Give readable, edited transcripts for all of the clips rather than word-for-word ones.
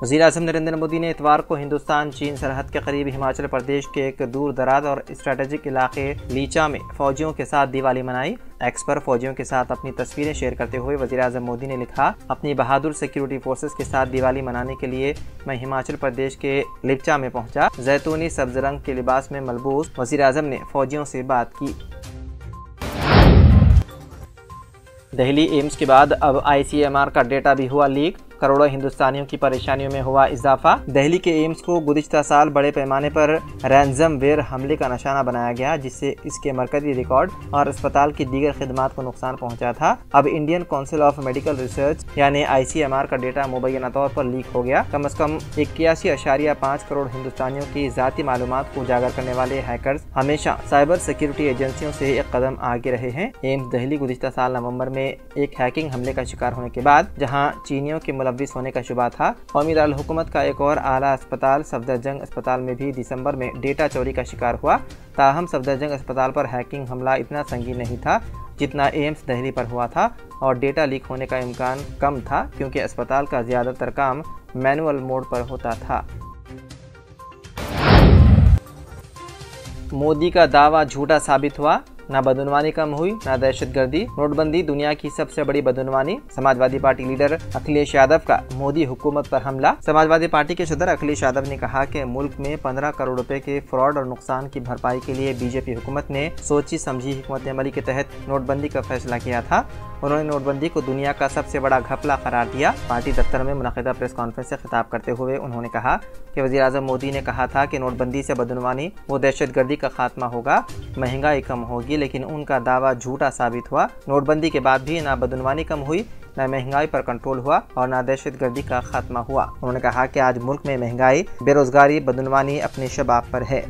وزیر اعظم نریندر مودی نے اتوار کو ہندوستان چین سرحد کے قریب ہماچل پردیش کے ایک دور دراز اور اسٹریٹجک علاقے لیچا میں فوجیوں کے ساتھ دیوالی منائی۔ ایکس پر فوجیوں کے ساتھ اپنی تصویریں شیئر کرتے ہوئے وزیر اعظم مودی نے لکھا، اپنی بہادر سیکیورٹی فورسز کے ساتھ دیوالی منانے کے لیے میں ہماچل پردیش کے لیپچا میں پہنچا۔ زیتونی سبز رنگ کے لباس میں ملبوس وزیر اعظم نے فوجیوں سے بات کی۔ دہلی ایمز کے بعد اب ICMR کا ڈیٹا بھی ہوا لیک، کروڑوں ہندوستانیوں کی پریشانیوں میں ہوا اضافہ۔ دہلی کے ایمز کو گزشتہ سال بڑے پیمانے پر رینزم ویئر حملے کا نشانہ بنایا گیا، جس سے اس کے مرکزی ریکارڈ اور اسپتال کی دیگر خدمات کو نقصان پہنچا تھا۔ اب Indian council of medical research یعنی ICMR کا ڈیٹا مبینہ طور پر لیک ہو گیا۔ کم از کم 81.5 کروڑ ہندوستانیوں کی ذاتی معلومات کو اجاگر کرنے والے ہیکرز ہمیشہ سائبر سیکیورٹی ایجنسیوں سے ایک قدم آگے رہے ہیں۔ ایمز دہلی گزشتہ سال نومبر میں ایک ہیکنگ حملے کا شکار ہونے کے بعد، جہاں چینیوں کے ملوث ہونے کا شبہ تھا، قومی دارالحکومت کا ایک اور اعلیٰ اسپتال صفدرجنگ اسپتال میں بھی دسمبر میں ڈیٹا چوری کا شکار ہوا۔ تاہم صفدرجنگ اسپتال پر ہیکنگ حملہ اتنا سنگین نہیں تھا جتنا ایمز دہلی پر ہوا تھا، اور ڈیٹا لیک ہونے کا امکان کم تھا کیونکہ اسپتال کا زیادہ تر کام مینول موڈ پر ہوتا تھا۔ مودی کا دعویٰ جھوٹا ثابت ہوا، نہ بدعنوانی کم ہوئی نہ دہشت گردی، نوٹ بندی دنیا کی سب سے بڑی بدعنوانی، سماجوادی پارٹی لیڈر اکھلیش یادو کا مودی حکومت پر حملہ۔ سماجوادی پارٹی کے صدر اکھلیش یادو نے کہا کہ ملک میں 15 کروڑ روپے کے فراڈ اور نقصان کی بھرپائی کے لیے BJP حکومت نے سوچی سمجھی حکمت عملی کے تحت نوٹ بندی کا فیصلہ کیا تھا۔ انہوں نے نوٹ بندی کو دنیا کا سب سے بڑا گھپلہ قرار دیا۔ پارٹی دفتر میں منعقدہ پریس کانفرنس سے خطاب کرتے ہوئے انہوں نے کہا کہ وزیر اعظم مودی نے کہا تھا کہ نوٹ بندی سے بدعنوانی و دہشت گردی کا خاتمہ ہوگا، مہنگائی کم ہوگی، لیکن ان کا دعویٰ جھوٹا ثابت ہوا۔ نوٹ بندی کے بعد بھی نہ بدعنوانی کم ہوئی، نہ مہنگائی پر کنٹرول ہوا اور نہ دہشت گردی کا خاتمہ ہوا۔ انہوں نے کہا کہ آج ملک میں مہنگائی، بے روزگاری، بدعنوانی اپنے شباب پر ہے۔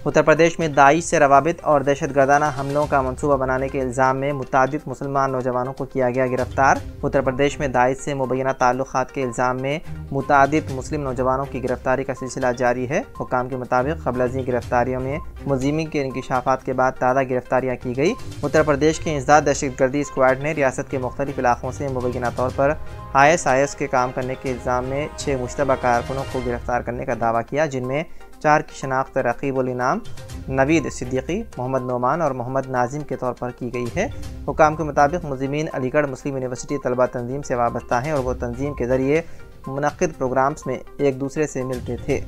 اتر پردیش میں داعش سے روابط اور دہشت گردانہ حملوں کا منصوبہ بنانے کے الزام میں متعدد مسلمان نوجوانوں کو کیا گیا گرفتار۔ اتر پردیش میں داعش سے مبینہ تعلقات کے الزام میں متعدد مسلم نوجوانوں کی گرفتاری کا سلسلہ جاری ہے۔ حکام کے مطابق قبل ازیں گرفتاریوں میں ملزمین کے انکشافات کے بعد تازہ گرفتاریاں کی گئی۔ اتر پردیش کے انسداد دہشت گردی اسکواڈ نے ریاست کے مختلف علاقوں سے مبینہ طور پر ISIS کے کام کرنے کے الزام میں 6 مشتبہ کارکنوں کو گرفتار کرنے کا دعویٰ کیا، جن میں 4 کی شناخت رقیب الانعام، نوید صدیقی، محمد نعمان اور محمد ناظم کے طور پر کی گئی ہے۔ حکام کے مطابق ملزمین علی گڑھ مسلم یونیورسٹی طلبہ تنظیم سے وابستہ ہیں اور وہ تنظیم کے ذریعے منعقد پروگرامز میں ایک دوسرے سے ملتے تھے۔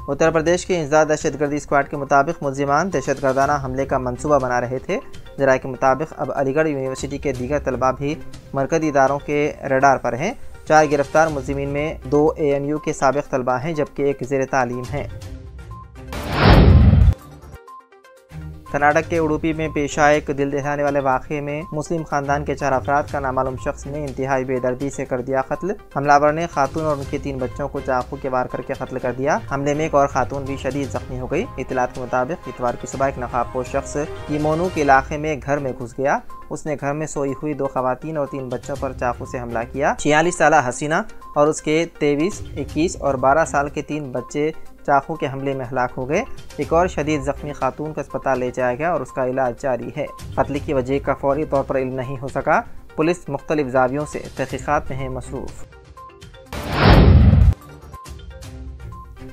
اتر پردیش کے انسداد دہشت گردی اسکواڈ کے مطابق ملزمان دہشت گردانہ حملے کا منصوبہ بنا رہے تھے۔ ذرائع کے مطابق اب علی گڑھ یونیورسٹی کے دیگر طلبہ بھی مرکزی اداروں کے ریڈار پر ہیں۔ 4 گرفتار ملزمین میں 2 ANU کے سابق طلبہ ہیں جبکہ 1 زیر تعلیم ہیں۔ کرناٹک کے اڈوپی میں پیش آئے ایک دل دہلانے والے واقعے میں مسلم خاندان کے 4 افراد کا نامعلوم شخص نے انتہائی بے دردی سے کر دیا قتل۔ حملہ نے خاتون اور ان کے 3 بچوں کو چاقو کے وار کر کے قتل کر دیا۔ حملے میں ایک اور خاتون بھی شدید زخمی ہو گئی۔ اطلاعات کے مطابق اتوار کی صبح ایک نقاب پوش شخص کیمونو کے علاقے میں گھر میں گھس گیا۔ اس نے گھر میں سوئی ہوئی 2 خواتین اور 3 بچوں پر چاقو سے حملہ کیا۔ 46 سالہ حسینہ اور اس کے 23، 21 اور 12 سال کے 3 بچے چاقو کے حملے میں ہلاک ہو گئے۔ ایک اور شدید زخمی خاتون کو اسپتال لے جایا گیا اور اس کا علاج جاری ہے۔ قتل کی وجہ کا فوری طور پر علم نہیں ہو سکا۔ پولیس مختلف زاویوں سے تحقیقات میں ہے مصروف۔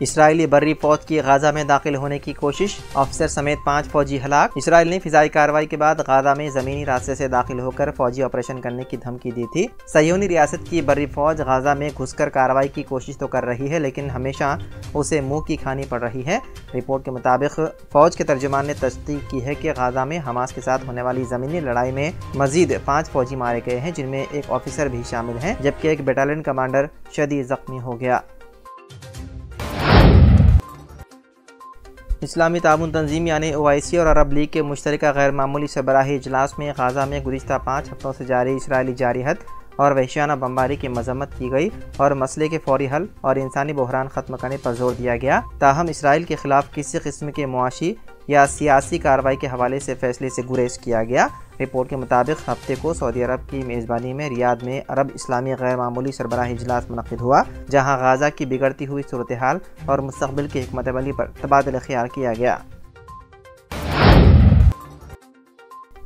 اسرائیلی بری فوج کی غزہ میں داخل ہونے کی کوشش، آفیسر سمیت 5 فوجی ہلاک۔ اسرائیل نے فضائی کارروائی کے بعد غزہ میں زمینی راستے سے داخل ہو کر فوجی آپریشن کرنے کی دھمکی دی تھی۔ صہیونی ریاست کی بری فوج غزہ میں گھس کر کارروائی کی کوشش تو کر رہی ہے، لیکن ہمیشہ اسے منہ کی کھانی پڑ رہی ہے۔ رپورٹ کے مطابق فوج کے ترجمان نے تصدیق کی ہے کہ غزہ میں حماس کے ساتھ ہونے والی زمینی لڑائی میں مزید 5 فوجی مارے گئے ہیں، جن میں ایک آفیسر بھی شامل ہیں، جبکہ ایک بٹالین کمانڈر شدید زخمی ہو گیا۔ اسلامی تعاون تنظیم یعنی OIC اور عرب لیگ کے مشترکہ غیر معمولی سربراہی اجلاس میں غزہ میں گزشتہ 5 ہفتوں سے جاری اسرائیلی جارحیت اور وحشیانہ بمباری کی مذمت کی گئی اور مسئلے کے فوری حل اور انسانی بحران ختم کرنے پر زور دیا گیا۔ تاہم اسرائیل کے خلاف کسی قسم کے معاشی یا سیاسی کارروائی کے حوالے سے فیصلے سے گریز کیا گیا۔ رپورٹ کے مطابق ہفتے کو سعودی عرب کی میزبانی میں ریاض میں عرب اسلامی غیر معمولی سربراہی اجلاس منعقد ہوا، جہاں غزہ کی بگڑتی ہوئی صورتحال اور مستقبل کی حکمت عملی پر تبادلہ خیال کیا گیا۔